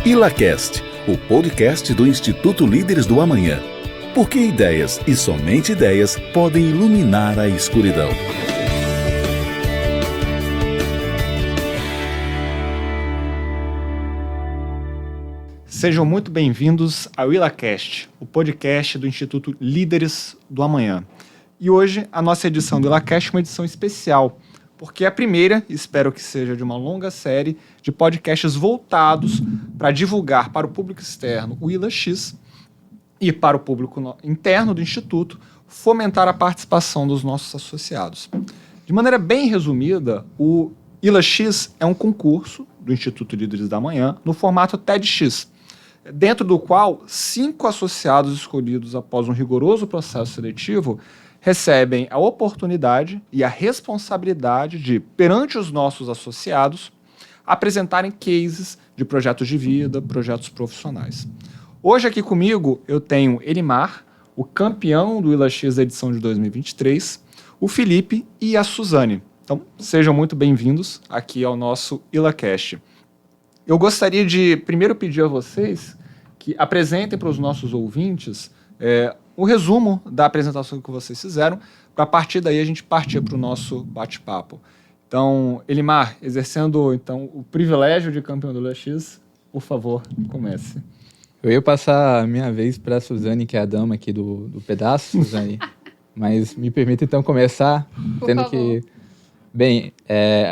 ILACast, o podcast do Instituto Líderes do Amanhã. Porque ideias e somente ideias podem iluminar a escuridão. Sejam muito bem-vindos ao ILACast, o podcast do Instituto Líderes do Amanhã. E hoje a nossa edição do ILACast é uma edição especial, porque é a primeira, espero que seja de uma longa série, de podcasts voltados para divulgar para o público externo o ILAX e para o público interno do Instituto fomentar a participação dos nossos associados. De maneira bem resumida, o ILAX é um concurso do Instituto Líderes da Manhã no formato TEDx, dentro do qual 5 associados escolhidos após um rigoroso processo seletivo recebem a oportunidade e a responsabilidade de, perante os nossos associados, apresentarem cases de projetos de vida, projetos profissionais. Hoje aqui comigo eu tenho Elimar, o campeão do ILAX da edição de 2023, o Felipe e a Suzane. Então, sejam muito bem-vindos aqui ao nosso ILACast. Eu gostaria de primeiro pedir a vocês que apresentem para os nossos ouvintes o resumo da apresentação que vocês fizeram, para a partir daí a gente partir para o nosso bate-papo. Então, Elimar, exercendo então o privilégio de campeão do ILAX, por favor, comece. Eu ia passar a minha vez para a Suzane, que é a dama aqui do pedaço, Suzane, mas me permita então começar, tendo que... Bem,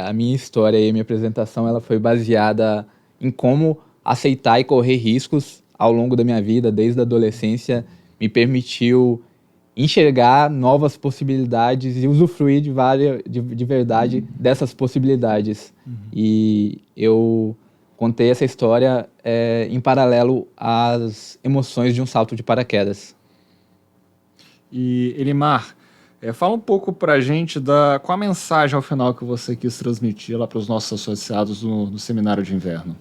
a minha história e a minha apresentação ela foi baseada em como aceitar e correr riscos ao longo da minha vida, desde a adolescência, me permitiu enxergar novas possibilidades e usufruir de verdade dessas possibilidades. Uhum. E eu contei essa história em paralelo às emoções de um salto de paraquedas. E, Elimar, fala um pouco para a gente qual a mensagem ao final que você quis transmitir lá para os nossos associados no seminário de inverno.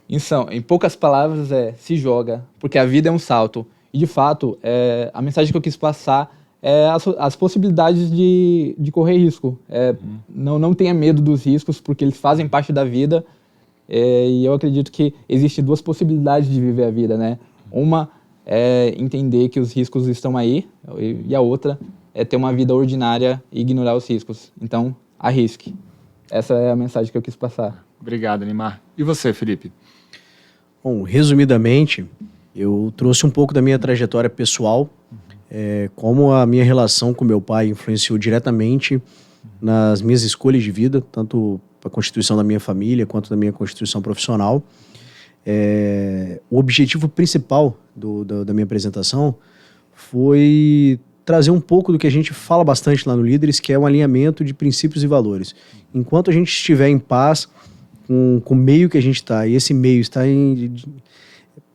Então, em poucas palavras, se joga, porque a vida é um salto. E, de fato, a mensagem que eu quis passar é as possibilidades de correr risco. Não tenha medo dos riscos, porque eles fazem parte da vida. E eu acredito que existem 2 possibilidades de viver a vida, né? Uma é entender que os riscos estão aí, e a outra é ter uma vida ordinária e ignorar os riscos. Então, arrisque. Essa é a mensagem que eu quis passar. Obrigado, Neymar. E você, Felipe? Bom, resumidamente, eu trouxe um pouco da minha trajetória pessoal, como a minha relação com meu pai influenciou diretamente nas minhas escolhas de vida, tanto a constituição da minha família quanto da minha constituição profissional. O objetivo principal da minha apresentação foi trazer um pouco do que a gente fala bastante lá no Líderes, que é um alinhamento de princípios e valores. Enquanto a gente estiver em paz com o meio que a gente está, e esse meio está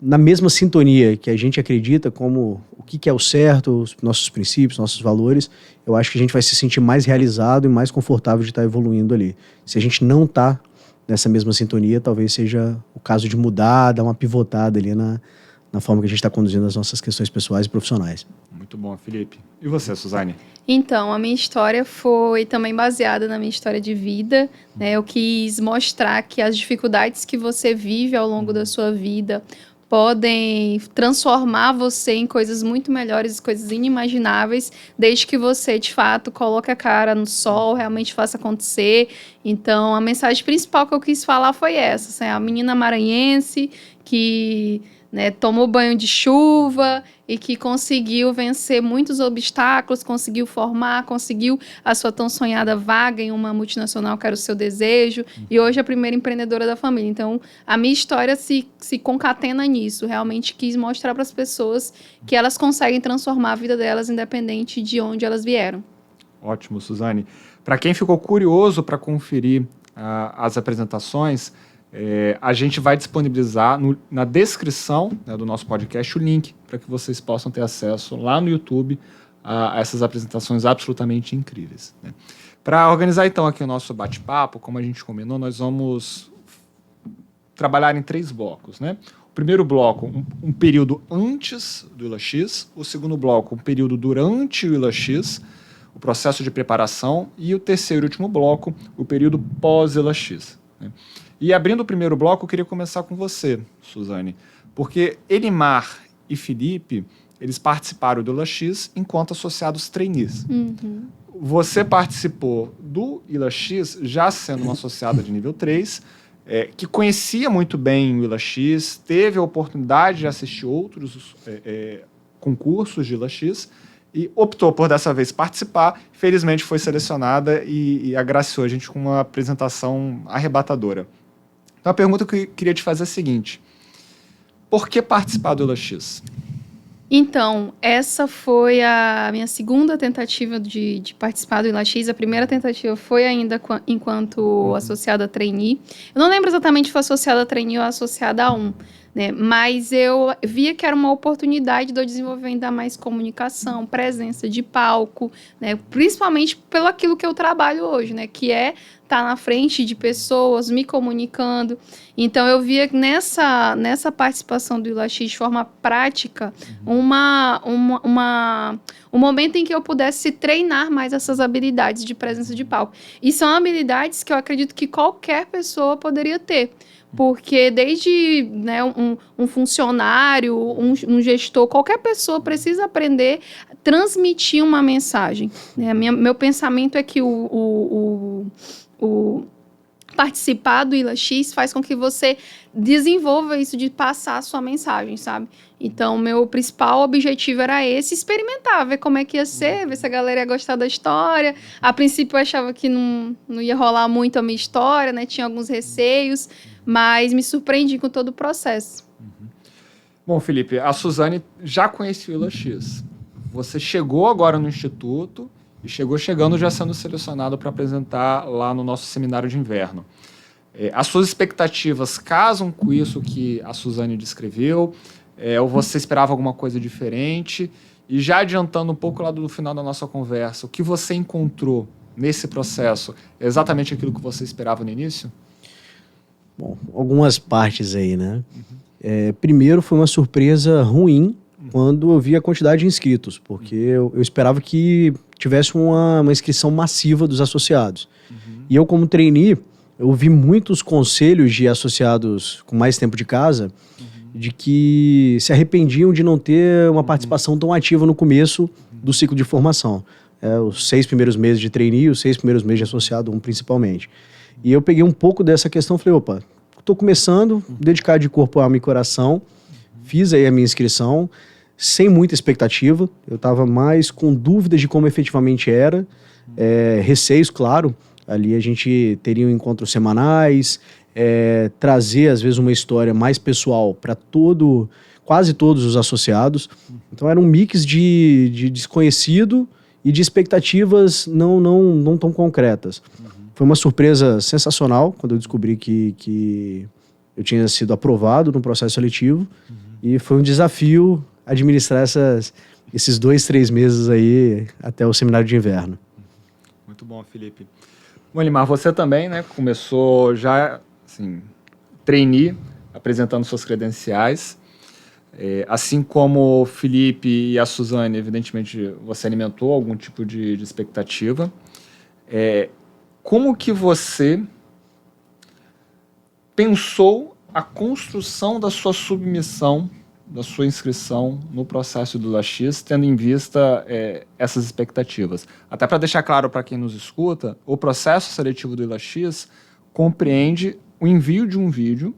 na mesma sintonia que a gente acredita, como o que é o certo, os nossos princípios, nossos valores, eu acho que a gente vai se sentir mais realizado e mais confortável de estar evoluindo ali. Se a gente não está nessa mesma sintonia, talvez seja o caso de mudar, dar uma pivotada ali na forma que a gente está conduzindo as nossas questões pessoais e profissionais. Muito bom, Felipe. E você, Suzane? Então, a minha história foi também baseada na minha história de vida, né? Eu quis mostrar que as dificuldades que você vive ao longo da sua vida podem transformar você em coisas muito melhores, coisas inimagináveis, desde que você, de fato, coloque a cara no sol, realmente faça acontecer. Então, a mensagem principal que eu quis falar foi essa, assim, a menina maranhense que tomou banho de chuva e que conseguiu vencer muitos obstáculos, conseguiu formar, conseguiu a sua tão sonhada vaga em uma multinacional que era o seu desejo, e hoje é a primeira empreendedora da família. Então, a minha história se concatena nisso. Realmente quis mostrar para as pessoas que elas conseguem transformar a vida delas independente de onde elas vieram. Ótimo, Suzane. Para quem ficou curioso para conferir as apresentações, a gente vai disponibilizar na descrição do nosso podcast o link para que vocês possam ter acesso lá no YouTube a essas apresentações absolutamente incríveis, né? Para organizar então aqui o nosso bate-papo, como a gente combinou, nós vamos trabalhar em 3 blocos, né? O primeiro bloco, um período antes do ILAX, o segundo bloco, um período durante o ILAX, o processo de preparação, e o terceiro e último bloco, o período pós-ILAX, né? E abrindo o primeiro bloco, eu queria começar com você, Suzane, porque Elimar e Felipe, eles participaram do ILA-X enquanto associados trainees. Você participou do ILA-X já sendo uma associada de nível 3, que conhecia muito bem o ILA-X, teve a oportunidade de assistir outros concursos de ILA-X e optou por dessa vez participar. Felizmente foi selecionada e agraciou a gente com uma apresentação arrebatadora. Então a pergunta que eu queria te fazer é a seguinte: por que participar do ILA-X? Então, essa foi a minha segunda tentativa de participar do ILA-X. A primeira tentativa foi ainda enquanto associada trainee. Eu não lembro exatamente se foi associada trainee ou associada a 1, né? Mas eu via que era uma oportunidade de eu desenvolver ainda mais comunicação, presença de palco, né? Principalmente pelo aquilo que eu trabalho hoje, né? Que é estar na frente de pessoas, me comunicando. Então, eu via nessa participação do ILA-X de forma prática um momento em que eu pudesse treinar mais essas habilidades de presença de palco. E são habilidades que eu acredito que qualquer pessoa poderia ter. Porque desde, né, um funcionário, um gestor, qualquer pessoa precisa aprender a transmitir uma mensagem, né? Meu pensamento é que o participar do ILA-X faz com que você desenvolva isso de passar a sua mensagem, sabe? Então, meu principal objetivo era esse, experimentar, ver como é que ia ser, ver se a galera ia gostar da história. A princípio, eu achava que não ia rolar muito a minha história, né? Tinha alguns receios, mas me surpreendi com todo o processo. Bom, Felipe, a Suzane já conhecia o ILA-X. Você chegou agora no Instituto e chegando já sendo selecionado para apresentar lá no nosso seminário de inverno. As suas expectativas casam com isso que a Suzane descreveu? Ou você esperava alguma coisa diferente? E já adiantando um pouco lá do final da nossa conversa, o que você encontrou nesse processo é exatamente aquilo que você esperava no início? Bom, algumas partes aí, né? Primeiro foi uma surpresa ruim quando eu vi a quantidade de inscritos, porque eu esperava que tivesse uma inscrição massiva dos associados. E eu, como trainee, eu vi muitos conselhos de associados com mais tempo de casa de que se arrependiam de não ter uma participação tão ativa no começo do ciclo de formação. Os 6 primeiros meses de trainee e os 6 primeiros meses de associado, principalmente. E eu peguei um pouco dessa questão e falei, opa, estou começando, dedicar de corpo, alma e coração, fiz aí a minha inscrição, sem muita expectativa, eu estava mais com dúvidas de como efetivamente era, receios, claro, ali a gente teria encontros semanais, trazer às vezes uma história mais pessoal para quase todos os associados, então era um mix de desconhecido e de expectativas não tão concretas. Foi uma surpresa sensacional quando eu descobri que eu tinha sido aprovado no processo seletivo e foi um desafio administrar esses 2-3 meses aí até o seminário de inverno. Muito bom, Felipe. Bom, Elimar, você também, né, começou já, assim, trainee, apresentando suas credenciais. Assim como o Felipe e a Suzane, evidentemente, você alimentou algum tipo de expectativa. Como que você pensou a construção da sua submissão, da sua inscrição no processo do ILA-X, tendo em vista essas expectativas? Até para deixar claro para quem nos escuta, o processo seletivo do ILA-X compreende o envio de um vídeo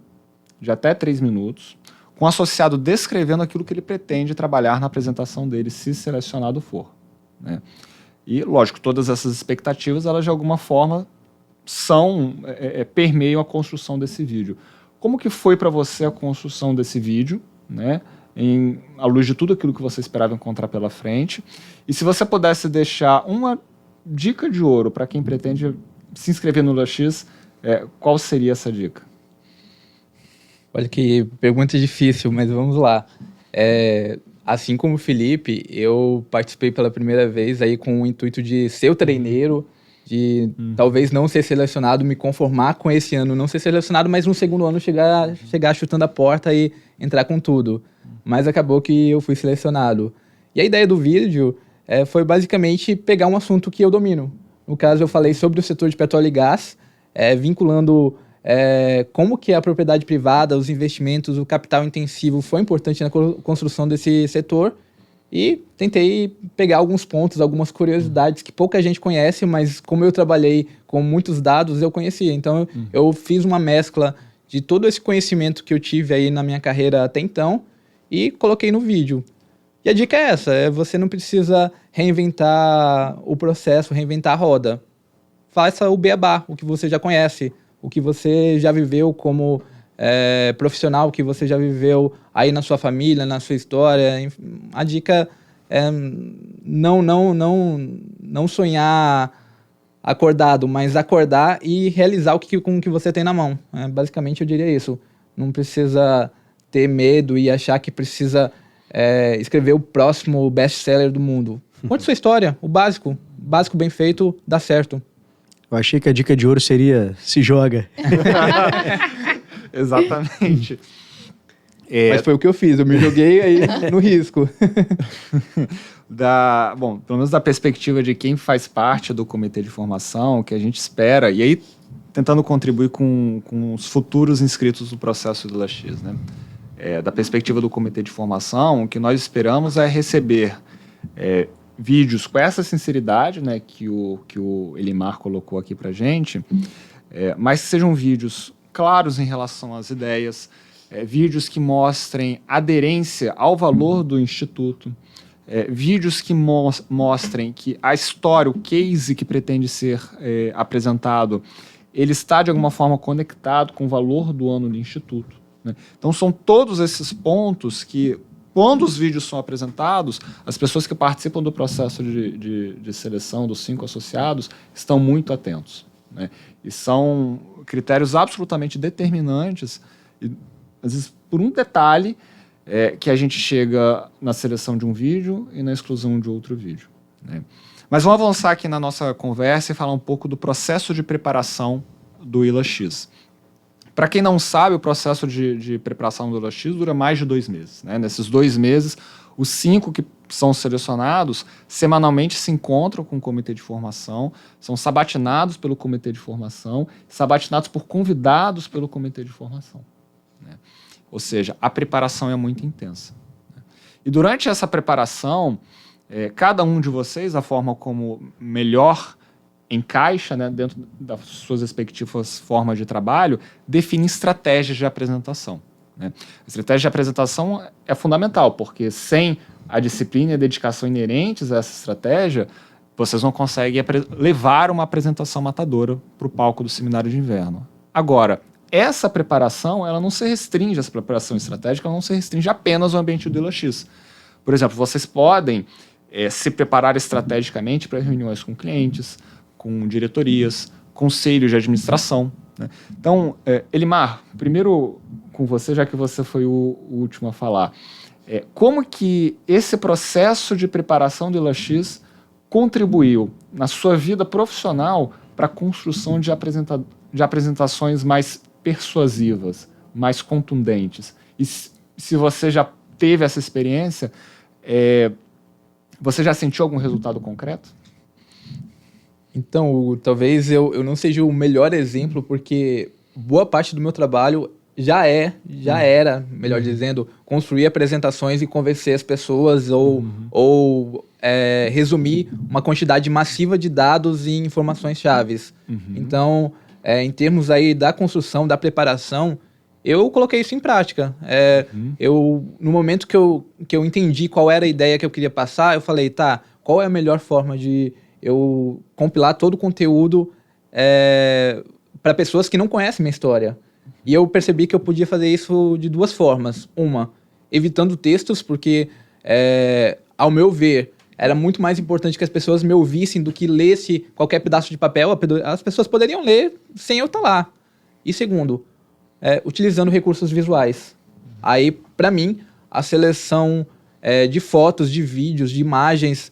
de até 3 minutos, com o associado descrevendo aquilo que ele pretende trabalhar na apresentação dele, se selecionado for, né? E, lógico, todas essas expectativas, elas de alguma forma permeiam a construção desse vídeo. Como que foi para você a construção desse vídeo, né, à luz de tudo aquilo que você esperava encontrar pela frente? E se você pudesse deixar uma dica de ouro para quem pretende se inscrever no ILA-X, qual seria essa dica? Olha que pergunta difícil, mas vamos lá. Assim como o Felipe, eu participei pela primeira vez aí com o intuito de ser o treineiro, de talvez não ser selecionado, me conformar com esse ano não ser selecionado, mas no segundo ano chegar chutando a porta e entrar com tudo. Mas acabou que eu fui selecionado. E a ideia do vídeo foi basicamente pegar um assunto que eu domino. No caso, eu falei sobre o setor de petróleo e gás, vinculando como que a propriedade privada, os investimentos, o capital intensivo foi importante na construção desse setor. E tentei pegar alguns pontos, algumas curiosidades que pouca gente conhece, mas como eu trabalhei com muitos dados, eu conhecia. Então, eu fiz uma mescla de todo esse conhecimento que eu tive aí na minha carreira até então e coloquei no vídeo. E a dica é essa, você não precisa reinventar o processo, reinventar a roda. Faça o beabá, o que você já conhece, o que você já viveu como profissional, o que você já viveu aí na sua família, na sua história. A dica é não sonhar acordado, mas acordar e realizar com o que você tem na mão. Basicamente, eu diria isso. Não precisa ter medo e achar que precisa escrever o próximo best-seller do mundo. Conte sua história, o básico. Básico bem feito, dá certo. Eu achei que a dica de ouro seria se joga. Exatamente. Mas foi o que eu fiz, eu me joguei aí no risco. Bom, pelo menos da perspectiva de quem faz parte do comitê de formação, o que a gente espera, e aí tentando contribuir com os futuros inscritos no processo do LX, né? Da perspectiva do comitê de formação, o que nós esperamos é receber vídeos com essa sinceridade, né, que o Elimar colocou aqui pra gente, mas que sejam vídeos claros em relação às ideias, vídeos que mostrem aderência ao valor do Instituto, vídeos que mostrem que a história, o case que pretende ser apresentado, ele está de alguma forma conectado com o valor do ano do Instituto, né? Então são todos esses pontos que, quando os vídeos são apresentados, as pessoas que participam do processo de seleção dos 5 associados estão muito atentos, né? E são critérios absolutamente determinantes, e, às vezes, por um detalhe, que a gente chega na seleção de um vídeo e na exclusão de outro vídeo, né? Mas vamos avançar aqui na nossa conversa e falar um pouco do processo de preparação do ILA-X. Para quem não sabe, o processo de preparação do ILA-X dura mais de 2 meses, né? Nesses 2 meses, os 5 que são selecionados semanalmente se encontram com o comitê de formação, são sabatinados pelo comitê de formação, sabatinados por convidados pelo comitê de formação, né? Ou seja, a preparação é muito intensa, né? E durante essa preparação, cada um de vocês, a forma como melhor encaixa, né, dentro das suas respectivas formas de trabalho, define estratégias de apresentação, né? A estratégia de apresentação é fundamental, porque sem a disciplina e a dedicação inerentes a essa estratégia, vocês não conseguem levar uma apresentação matadora para o palco do seminário de inverno. Agora, essa preparação, ela não se restringe, essa preparação estratégica, ela não se restringe apenas ao ambiente do ILA-X. Por exemplo, vocês podem se preparar estrategicamente para reuniões com clientes, com diretorias, conselhos de administração, né? Então, Elimar, primeiro com você, já que você foi o último a falar, como que esse processo de preparação do ILA-X contribuiu na sua vida profissional para a construção de apresentações mais persuasivas, mais contundentes? E se você já teve essa experiência, você já sentiu algum resultado concreto? Então, Hugo, talvez eu não seja o melhor exemplo, porque boa parte do meu trabalho já era, melhor dizendo, construir apresentações e convencer as pessoas ou resumir uma quantidade massiva de dados e informações chaves. Então, em termos aí da construção, da preparação, eu coloquei isso em prática. No momento que eu entendi qual era a ideia que eu queria passar, eu falei, tá, qual é a melhor forma de eu compilar todo o conteúdo para pessoas que não conhecem minha história? E eu percebi que eu podia fazer isso de 2 formas. Uma, evitando textos, porque, ao meu ver, era muito mais importante que as pessoas me ouvissem do que lesse qualquer pedaço de papel. As pessoas poderiam ler sem eu estar lá. E segundo, utilizando recursos visuais. Aí, para mim, a seleção de fotos, de vídeos, de imagens,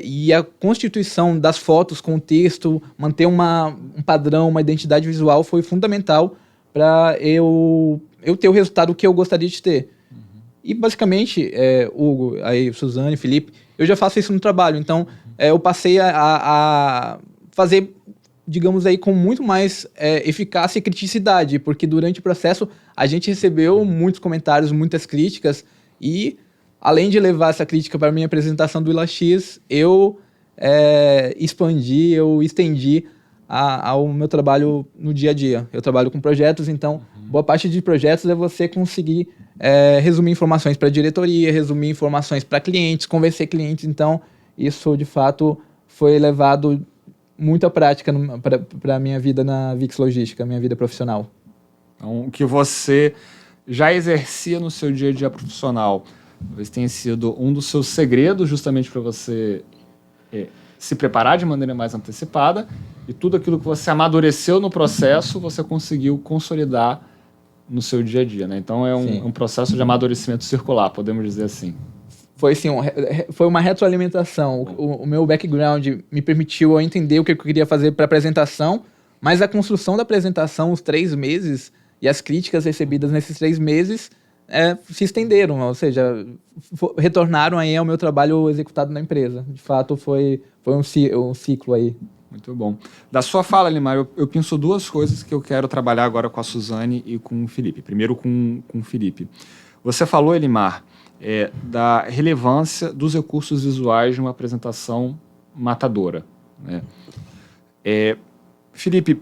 e a constituição das fotos com o texto, manter um padrão, uma identidade visual foi fundamental para eu ter o resultado que eu gostaria de ter. E basicamente, Hugo, aí, Suzane, Felipe, eu já faço isso no trabalho. Então, eu passei a fazer digamos aí, com muito mais eficácia e criticidade, porque durante o processo a gente recebeu muitos comentários, muitas críticas, e além de levar essa crítica para a minha apresentação do IlaX, eu expandi, eu estendi ao meu trabalho no dia a dia. Eu trabalho com projetos, então boa parte de projetos é você conseguir resumir informações para a diretoria, resumir informações para clientes, convencer clientes. Então, isso de fato foi levado muito à prática para a minha vida na VIX Logística, minha vida profissional. Então, o que você já exercia no seu dia a dia profissional, talvez tenha sido um dos seus segredos justamente para você se preparar de maneira mais antecipada, e tudo aquilo que você amadureceu no processo, você conseguiu consolidar no seu dia a dia, né? Então é um processo de amadurecimento circular, podemos dizer assim. Foi assim, foi uma retroalimentação. O meu background me permitiu eu entender o que eu queria fazer para a apresentação, mas a construção da apresentação, os 3 meses, e as críticas recebidas nesses 3 meses se estenderam, ou seja, retornaram aí ao meu trabalho executado na empresa. De fato, foi um ciclo aí. Muito bom. Da sua fala, Elimar, eu penso 2 coisas que eu quero trabalhar agora com a Suzane e com o Felipe. Primeiro com o Felipe. Você falou, Elimar, da relevância dos recursos visuais de uma apresentação matadora, né? Felipe,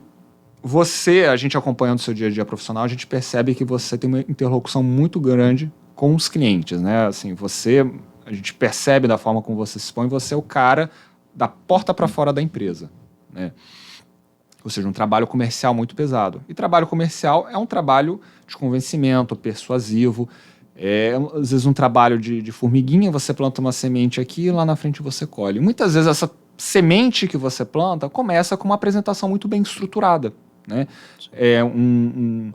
a gente acompanhando o seu dia a dia profissional, a gente percebe que você tem uma interlocução muito grande com os clientes, né? Assim, a gente percebe da forma como você se expõe, você é o cara da porta para fora da empresa, né? Ou seja, um trabalho comercial muito pesado. E trabalho comercial é um trabalho de convencimento, persuasivo. Às vezes um trabalho de formiguinha, você planta uma semente aqui e lá na frente você colhe. Muitas vezes essa semente que você planta começa com uma apresentação muito bem estruturada, né? Um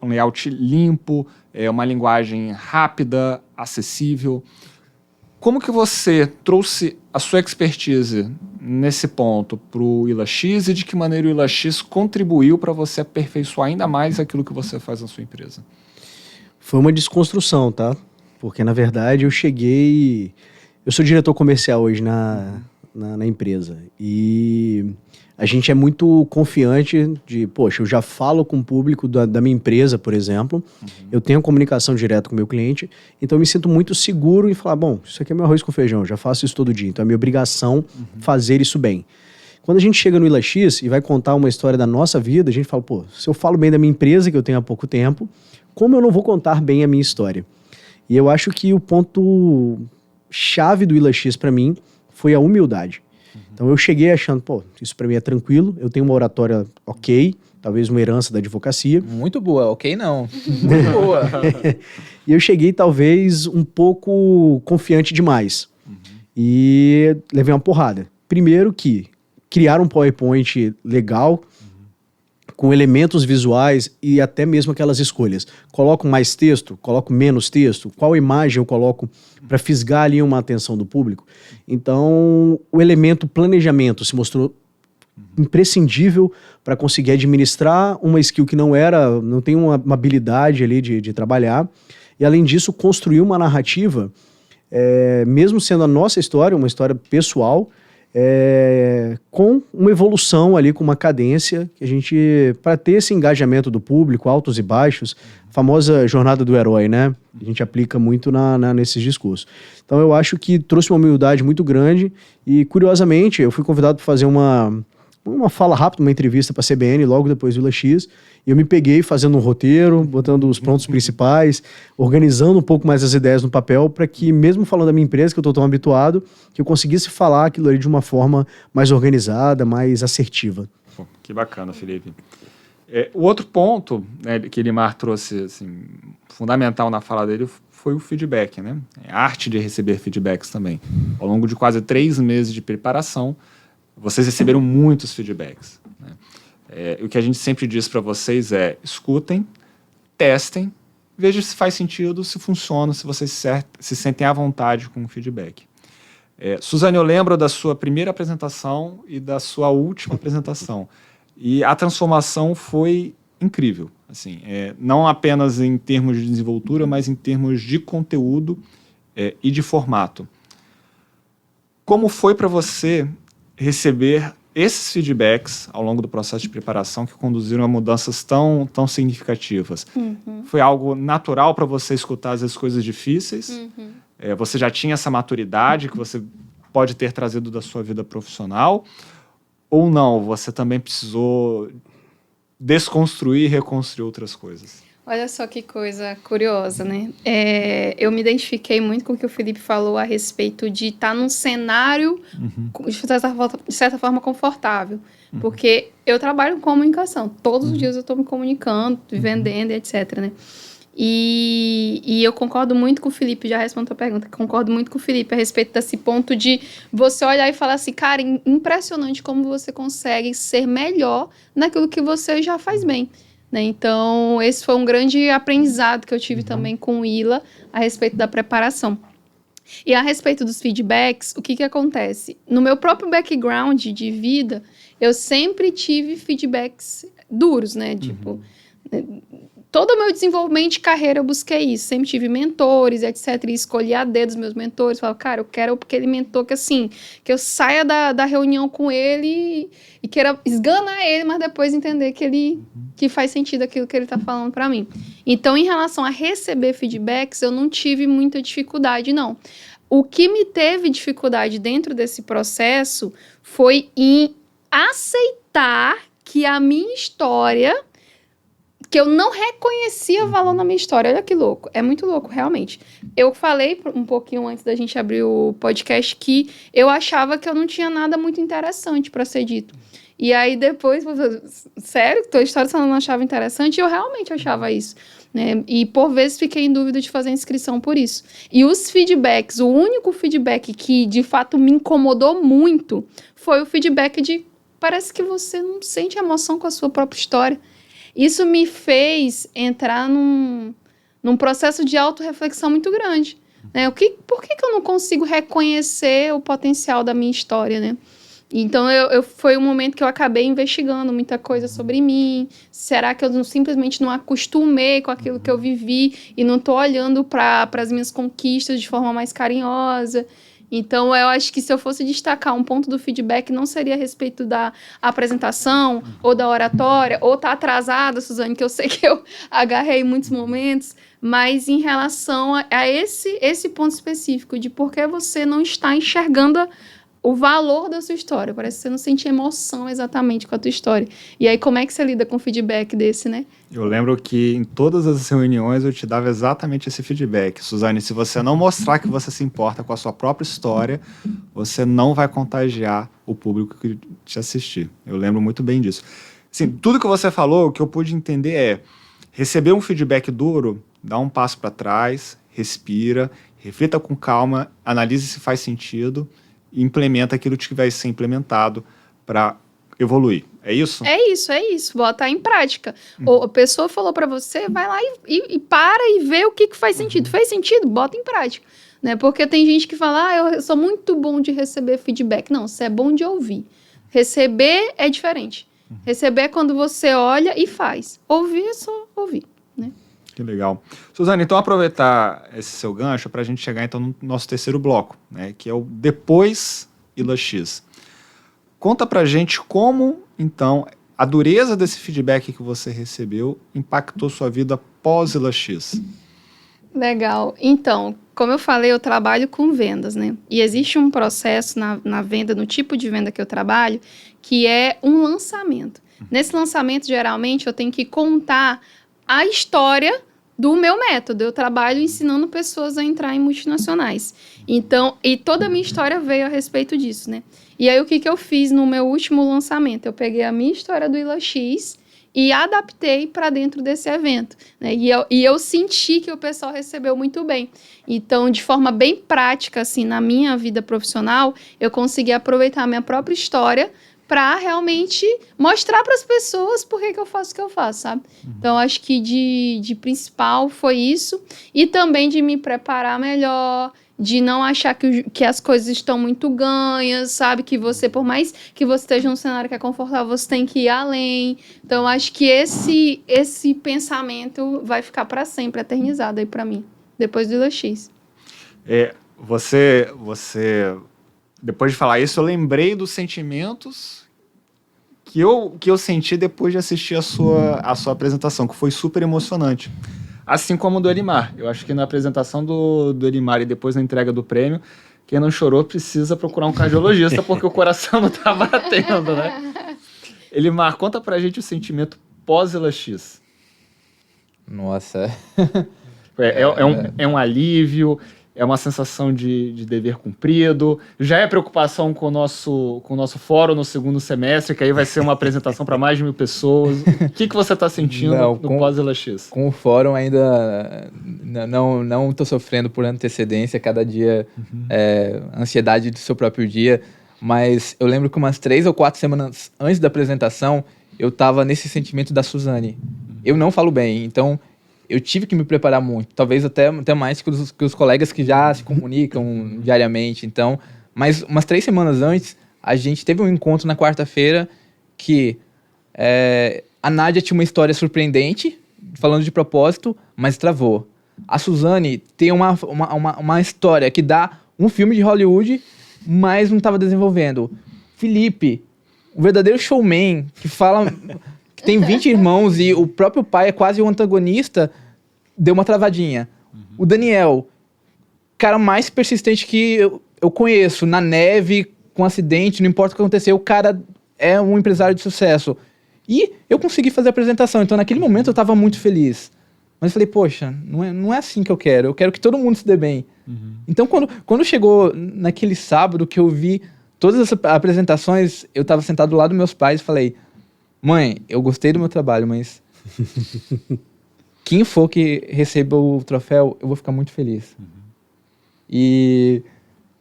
layout limpo, uma linguagem rápida, acessível. Como que você trouxe a sua expertise nesse ponto para o IlaX e de que maneira o IlaX contribuiu para você aperfeiçoar ainda mais aquilo que você faz na sua empresa? Foi uma desconstrução, tá? Porque, na verdade, eu sou diretor comercial hoje na empresa. E a gente é muito confiante poxa, eu já falo com o público da minha empresa, por exemplo. Eu tenho comunicação direta com o meu cliente. Então, eu me sinto muito seguro em falar, bom, isso aqui é meu arroz com feijão, eu já faço isso todo dia. Então, é minha obrigação fazer isso bem. Quando a gente chega no IlaX e vai contar uma história da nossa vida, a gente fala, se eu falo bem da minha empresa, que eu tenho há pouco tempo, como eu não vou contar bem a minha história? E eu acho que o ponto chave do IlaX para mim foi a humildade. Então eu cheguei achando, isso para mim é tranquilo, eu tenho uma oratória ok, talvez uma herança da advocacia. Muito boa, ok não. Muito boa. E eu cheguei talvez um pouco confiante demais. E levei uma porrada. Primeiro que criar um PowerPoint legal, com elementos visuais e até mesmo aquelas escolhas. Coloco mais texto? Coloco menos texto? Qual imagem eu coloco para fisgar ali uma atenção do público? Então, o elemento planejamento se mostrou imprescindível para conseguir administrar uma skill que não tem uma habilidade ali de trabalhar. E, além disso, construir uma narrativa, mesmo sendo a nossa história, uma história pessoal, com uma evolução ali, com uma cadência que a gente, para ter esse engajamento do público, altos e baixos, a famosa jornada do herói, né? A gente aplica muito nesses discursos. Então eu acho que trouxe uma humildade muito grande e, curiosamente, eu fui convidado para fazer uma fala rápida, uma entrevista para a CBN logo depois do IlaX, e eu me peguei fazendo um roteiro, botando os pontos principais, organizando um pouco mais as ideias no papel, para que, mesmo falando da minha empresa, que eu estou tão habituado, que eu conseguisse falar aquilo ali de uma forma mais organizada, mais assertiva. Que bacana, Felipe. O outro ponto, né, que Elimar trouxe assim, fundamental na fala dele foi o feedback, né? A arte de receber feedbacks também. Ao longo de quase 3 meses de preparação, vocês receberam muitos feedbacks, né? O que a gente sempre diz para vocês escutem, testem, vejam se faz sentido, se funciona, se vocês se sentem à vontade com o feedback. Suzane, eu lembro da sua primeira apresentação e da sua última apresentação. E a transformação foi incrível. Assim, não apenas em termos de desenvoltura, mas em termos de conteúdo e de formato. Como foi para você receber esses feedbacks ao longo do processo de preparação que conduziram a mudanças tão significativas? Foi algo natural para você escutar às vezes coisas difíceis? Você já tinha essa maturidade que você pode ter trazido da sua vida profissional? Ou não? Você também precisou desconstruir e reconstruir outras coisas? Olha só que coisa curiosa, né? Eu me identifiquei muito com o que o Felipe falou a respeito de estar num cenário, de certa forma, confortável. Porque eu trabalho com comunicação. Todos os dias eu estou me comunicando, vendendo, etc, né? E eu concordo muito com o Felipe, já respondo a tua pergunta, concordo muito com o Felipe a respeito desse ponto de você olhar e falar assim, cara, impressionante como você consegue ser melhor naquilo que você já faz bem. Né? Então, esse foi um grande aprendizado que eu tive também com o Ila a respeito da preparação. E a respeito dos feedbacks, o que acontece? No meu próprio background de vida, eu sempre tive feedbacks duros, né? Tipo, todo o meu desenvolvimento de carreira eu busquei isso. Sempre tive mentores, etc. E escolhi a dedo os meus mentores. Falava, cara, eu quero aquele mentor que, assim, que eu saia da reunião com ele e queira esganar ele, mas depois entender que faz sentido aquilo que ele está falando para mim. Então, em relação a receber feedbacks, eu não tive muita dificuldade, não. O que me teve dificuldade dentro desse processo foi em aceitar que a minha história, que eu não reconhecia valor na minha história. Olha que louco. É muito louco, realmente. Eu falei um pouquinho antes da gente abrir o podcast que eu achava que eu não tinha nada muito interessante para ser dito. E aí depois, sério, tua história você não achava interessante? Eu realmente achava isso. Né? E por vezes fiquei em dúvida de fazer inscrição por isso. E os feedbacks, o único feedback que de fato me incomodou muito foi o feedback de parece que você não sente emoção com a sua própria história. Isso me fez entrar num processo de autorreflexão muito grande. Né? Por que eu não consigo reconhecer o potencial da minha história, né? Então, foi um momento que eu acabei investigando muita coisa sobre mim. Será que eu simplesmente não acostumei com aquilo que eu vivi e não estou olhando para as minhas conquistas de forma mais carinhosa? Então, eu acho que se eu fosse destacar um ponto do feedback, não seria a respeito da apresentação ou da oratória, ou tá atrasada, Suzane, que eu sei que eu agarrei em muitos momentos, mas em relação a esse ponto específico de por que você não está enxergando o valor da sua história. Parece que você não sente emoção exatamente com a tua história. E aí, como é que você lida com um feedback desse, né? Eu lembro que em todas as reuniões eu te dava exatamente esse feedback. Suzane, se você não mostrar que você se importa com a sua própria história, você não vai contagiar o público que te assistir. Eu lembro muito bem disso. Assim, tudo que você falou, o que eu pude entender é receber um feedback duro, dá um passo para trás, respira, reflita com calma, analise se faz sentido e implementa aquilo que vai ser implementado para evoluir. É isso? É isso. Botar em prática. A pessoa falou para você, vai lá e para e vê o que faz sentido. Fez sentido? Bota em prática. Né? Porque tem gente que fala, eu sou muito bom de receber feedback. Não, você é bom de ouvir. Receber é diferente. Receber é quando você olha e faz. Ouvir é só ouvir, né? Que legal. Suzane, então aproveitar esse seu gancho para a gente chegar então no nosso terceiro bloco, né, que é o depois Ila X. Conta pra gente como, então, a dureza desse feedback que você recebeu impactou sua vida pós Ila X. Legal. Então, como eu falei, eu trabalho com vendas, né? E existe um processo na venda, no tipo de venda que eu trabalho, que é um lançamento. Nesse lançamento, geralmente, eu tenho que contar a história do meu método. Eu trabalho ensinando pessoas a entrar em multinacionais. Então, e toda a minha história veio a respeito disso, né? E aí, o que eu fiz no meu último lançamento? Eu peguei a minha história do Ila X e adaptei para dentro desse evento, né? E eu senti que o pessoal recebeu muito bem. Então, de forma bem prática, assim, na minha vida profissional, eu consegui aproveitar a minha própria história para realmente mostrar para as pessoas por que eu faço o que eu faço, sabe? Então, acho que de principal foi isso. E também de me preparar melhor, de não achar que as coisas estão muito ganhas, sabe? Que você, por mais que você esteja num cenário que é confortável, você tem que ir além. Então, acho que esse pensamento vai ficar para sempre eternizado aí para mim, depois do Ila X. Você, depois de falar isso, eu lembrei dos sentimentos que eu senti depois de assistir a sua apresentação, que foi super emocionante. Assim como o do Elimar. Eu acho que na apresentação do Elimar e depois na entrega do prêmio, quem não chorou precisa procurar um cardiologista, porque o coração não tá batendo, né? Elimar, conta pra gente o sentimento pós-LX. Nossa. É um alívio, é uma sensação de dever cumprido, já é preocupação com o nosso fórum no segundo semestre, que aí vai ser uma apresentação para mais de 1.000 pessoas. O que você está sentindo no pós-LX? Com o fórum ainda não estou sofrendo por antecedência, cada dia ansiedade do seu próprio dia, mas eu lembro que umas 3 ou 4 semanas antes da apresentação, eu estava nesse sentimento da Suzane. Eu não falo bem, então eu tive que me preparar muito, talvez até mais que os colegas que já se comunicam diariamente. Então, mas umas 3 semanas antes, a gente teve um encontro na quarta-feira que a Nádia tinha uma história surpreendente, falando de propósito, mas travou. A Suzane tem uma história que dá um filme de Hollywood, mas não estava desenvolvendo. Felipe, o verdadeiro showman, que fala... que tem 20 irmãos e o próprio pai é quase o antagonista, deu uma travadinha. O Daniel, cara mais persistente que eu conheço, na neve, com acidente, não importa o que aconteceu, o cara é um empresário de sucesso. E eu consegui fazer a apresentação, então naquele momento eu estava muito feliz. Mas eu falei, poxa, não é assim que eu quero que todo mundo se dê bem. Então quando chegou naquele sábado que eu vi todas as apresentações, eu estava sentado do lado dos meus pais e falei, mãe, eu gostei do meu trabalho, mas quem for que receba o troféu, eu vou ficar muito feliz. E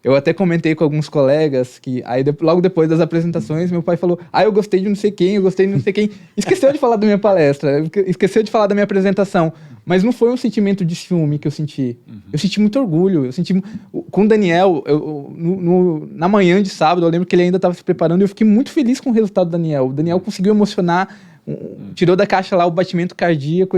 eu até comentei com alguns colegas que aí logo depois das apresentações, meu pai falou, eu gostei de não sei quem, eu gostei de não sei quem. Esqueceu de falar da minha palestra, esqueceu de falar da minha apresentação. Mas não foi um sentimento de ciúme que eu senti. Eu senti muito orgulho. Eu senti... Com o Daniel, na manhã de sábado, eu lembro que ele ainda estava se preparando e eu fiquei muito feliz com o resultado do Daniel. O Daniel conseguiu emocionar, tirou da caixa lá o batimento cardíaco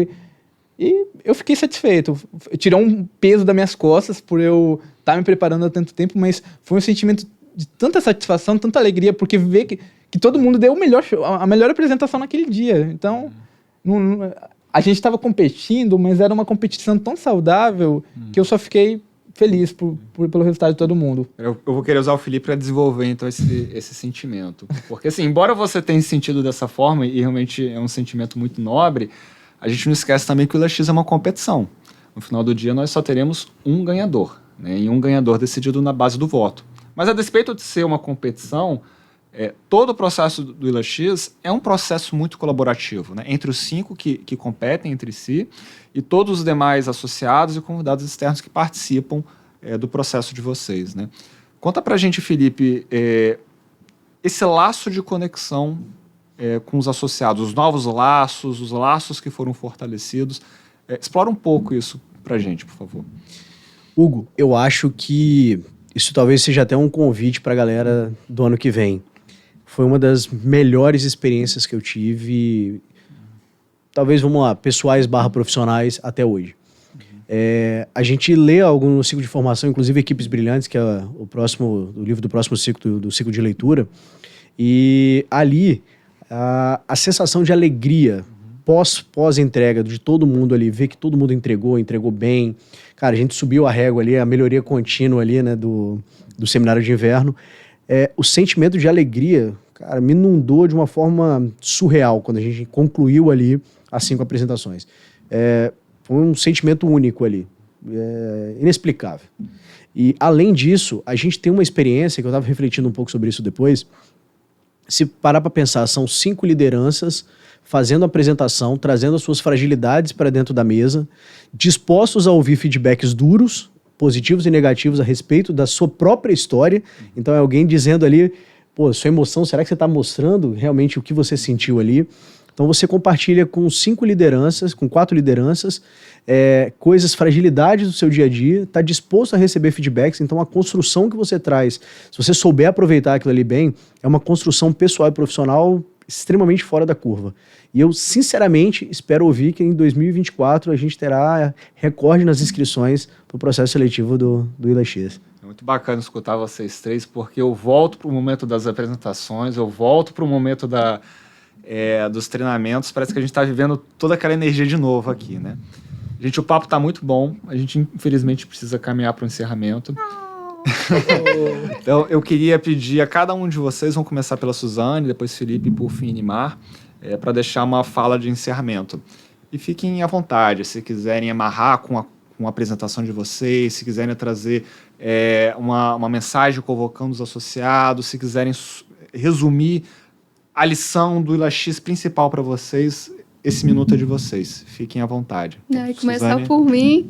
e eu fiquei satisfeito. Tirou um peso das minhas costas por eu estar me preparando há tanto tempo, mas foi um sentimento de tanta satisfação, tanta alegria, porque ver que todo mundo deu a melhor apresentação naquele dia. Então... a gente estava competindo, mas era uma competição tão saudável que eu só fiquei feliz pelo resultado de todo mundo. Eu vou querer usar o Felipe para desenvolver, então, esse sentimento. Porque, assim, embora você tenha sentido dessa forma, e realmente é um sentimento muito nobre, a gente não esquece também que o LX é uma competição. No final do dia, nós só teremos um ganhador, né? E um ganhador decidido na base do voto. Mas, a despeito de ser uma competição... todo o processo do ILAX é um processo muito colaborativo, né? Entre os 5 que competem entre si e todos os demais associados e convidados externos que participam do processo de vocês, né? Conta pra gente, Felipe, esse laço de conexão com os associados, os novos laços, os laços que foram fortalecidos. Explora um pouco isso pra gente, por favor. Hugo, eu acho que isso talvez seja até um convite pra galera do ano que vem. Foi uma das melhores experiências que eu tive, talvez, vamos lá, pessoais / profissionais até hoje. A gente lê algo no ciclo de formação, inclusive Equipes Brilhantes, que é o livro do próximo ciclo, do ciclo de leitura, e ali a sensação de alegria pós-entrega de todo mundo ali, ver que todo mundo entregou bem. Cara, a gente subiu a régua ali, a melhoria contínua ali, né, do seminário de inverno. O sentimento de alegria, cara, me inundou de uma forma surreal quando a gente concluiu ali as 5 apresentações. Foi um sentimento único ali, inexplicável. E, além disso, a gente tem uma experiência, que eu estava refletindo um pouco sobre isso depois, se parar para pensar, são 5 lideranças fazendo a apresentação, trazendo as suas fragilidades para dentro da mesa, dispostos a ouvir feedbacks duros, positivos e negativos a respeito da sua própria história. Então é alguém dizendo ali, pô, sua emoção, será que você está mostrando realmente o que você sentiu ali? Então você compartilha com 5 lideranças, com 4 lideranças, coisas, fragilidades do seu dia a dia, está disposto a receber feedbacks. Então a construção que você traz, se você souber aproveitar aquilo ali bem, é uma construção pessoal e profissional extremamente fora da curva. E eu, sinceramente, espero ouvir que em 2024 a gente terá recorde nas inscrições para o processo seletivo do ILA-X. É muito bacana escutar vocês três, porque eu volto para o momento das apresentações, eu volto para o momento dos treinamentos, parece que a gente está vivendo toda aquela energia de novo aqui, né? Gente, o papo está muito bom, a gente infelizmente precisa caminhar para o encerramento. Então, eu queria pedir a cada um de vocês, vamos começar pela Suzane, depois Felipe, por fim, Nimar, para deixar uma fala de encerramento. E fiquem à vontade, se quiserem amarrar com a apresentação de vocês, se quiserem trazer uma mensagem convocando os associados, se quiserem resumir a lição do ILA-X principal para vocês, esse minuto é de vocês. Fiquem à vontade. Começar por mim.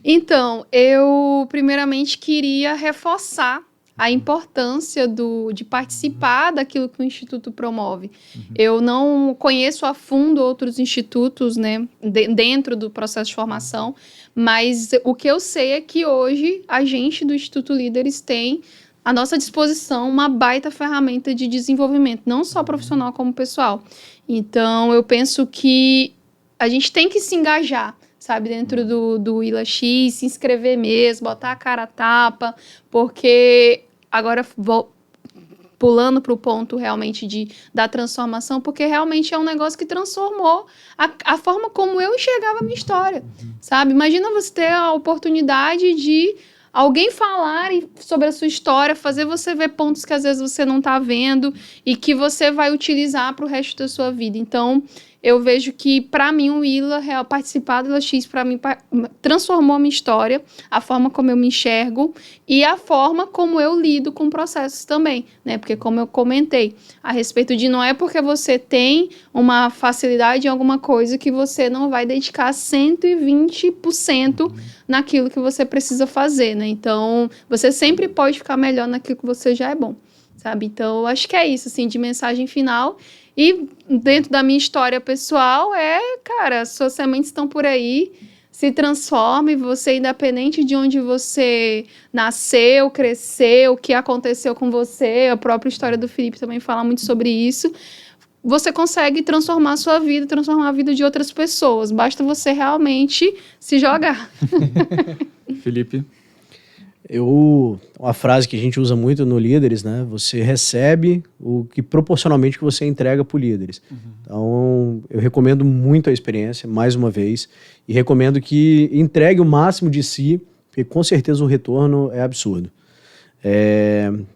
Então, eu primeiramente queria reforçar a importância de participar daquilo que o Instituto promove. Eu não conheço a fundo outros institutos, né, dentro do processo de formação, mas o que eu sei é que hoje a gente do Instituto Líderes tem à nossa disposição uma baita ferramenta de desenvolvimento, não só profissional como pessoal. Então, eu penso que a gente tem que se engajar, sabe, dentro do ILA-X, se inscrever mesmo, botar a cara a tapa, porque agora pulando para o ponto realmente da transformação, porque realmente é um negócio que transformou a forma como eu enxergava a minha história, sabe? Imagina você ter a oportunidade de alguém falar sobre a sua história, fazer você ver pontos que às vezes você não está vendo e que você vai utilizar para o resto da sua vida. Então, eu vejo que, para mim, o ILA, participar do ILA-X, para mim, transformou a minha história, a forma como eu me enxergo e a forma como eu lido com processos também, né? Porque, como eu comentei, a respeito de não é porque você tem uma facilidade em alguma coisa que você não vai dedicar 120% naquilo que você precisa fazer, né? Então, você sempre pode ficar melhor naquilo que você já é bom, sabe? Então, eu acho que é isso, assim, de mensagem final. E dentro da minha história pessoal cara, suas sementes estão por aí, se transforme, você, independente de onde você nasceu, cresceu, o que aconteceu com você, a própria história do Felipe também fala muito sobre isso, você consegue transformar a sua vida, transformar a vida de outras pessoas, basta você realmente se jogar. Felipe? Uma frase que a gente usa muito no Líderes, né? Você recebe o que proporcionalmente que você entrega para o Líderes. Então, eu recomendo muito a experiência, mais uma vez, e recomendo que entregue o máximo de si, porque com certeza o retorno é absurdo.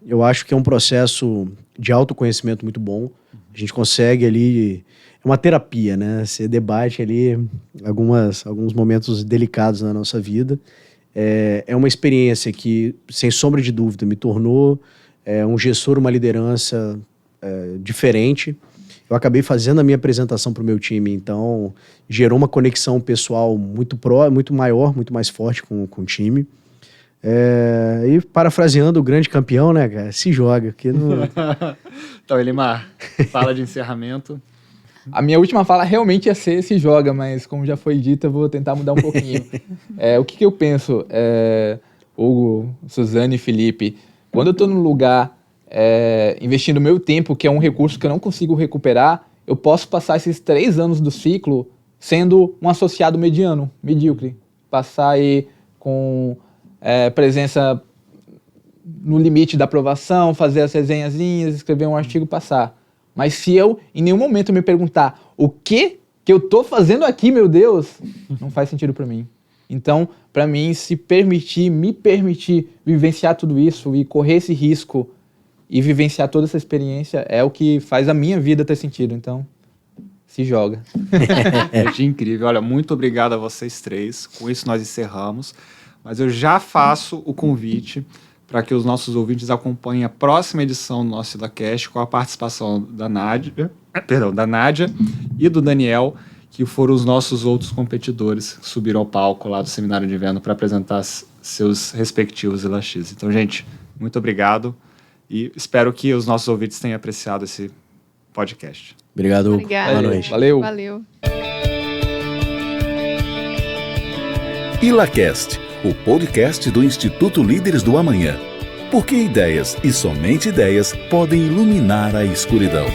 Eu acho que é um processo de autoconhecimento muito bom. A gente consegue ali... É uma terapia, né? Você debate ali alguns momentos delicados na nossa vida. É uma experiência que, sem sombra de dúvida, me tornou um gestor, uma liderança diferente. Eu acabei fazendo a minha apresentação para o meu time, então gerou uma conexão pessoal muito maior, muito mais forte com o time. E parafraseando o grande campeão, né, cara? Se joga. Que não... Então, Elimar, fala de encerramento. A minha última fala realmente ia ser se joga, mas como já foi dito, eu vou tentar mudar um pouquinho. O que eu penso, Hugo, Suzane e Felipe, quando eu estou num lugar investindo meu tempo, que é um recurso que eu não consigo recuperar, eu posso passar esses 3 anos do ciclo sendo um associado mediano, medíocre. Passar aí com presença no limite da aprovação, fazer as resenhazinhas, escrever um artigo, passar. Mas se eu, em nenhum momento, me perguntar o que eu tô fazendo aqui, meu Deus, não faz sentido para mim. Então, para mim, me permitir vivenciar tudo isso e correr esse risco e vivenciar toda essa experiência é o que faz a minha vida ter sentido. Então, se joga. Gente, incrível. Olha, muito obrigado a vocês três. Com isso, nós encerramos. Mas eu já faço o convite para que os nossos ouvintes acompanhem a próxima edição do nosso ILAcast com a participação da Nádia e do Daniel, que foram os nossos outros competidores que subiram ao palco lá do Seminário de Inverno para apresentar seus respectivos ILAx. Então, gente, muito obrigado e espero que os nossos ouvintes tenham apreciado esse podcast. Obrigado. Obrigada. Boa noite. Valeu. ILAcast, o podcast do Instituto Líderes do Amanhã. Porque ideias e somente ideias podem iluminar a escuridão.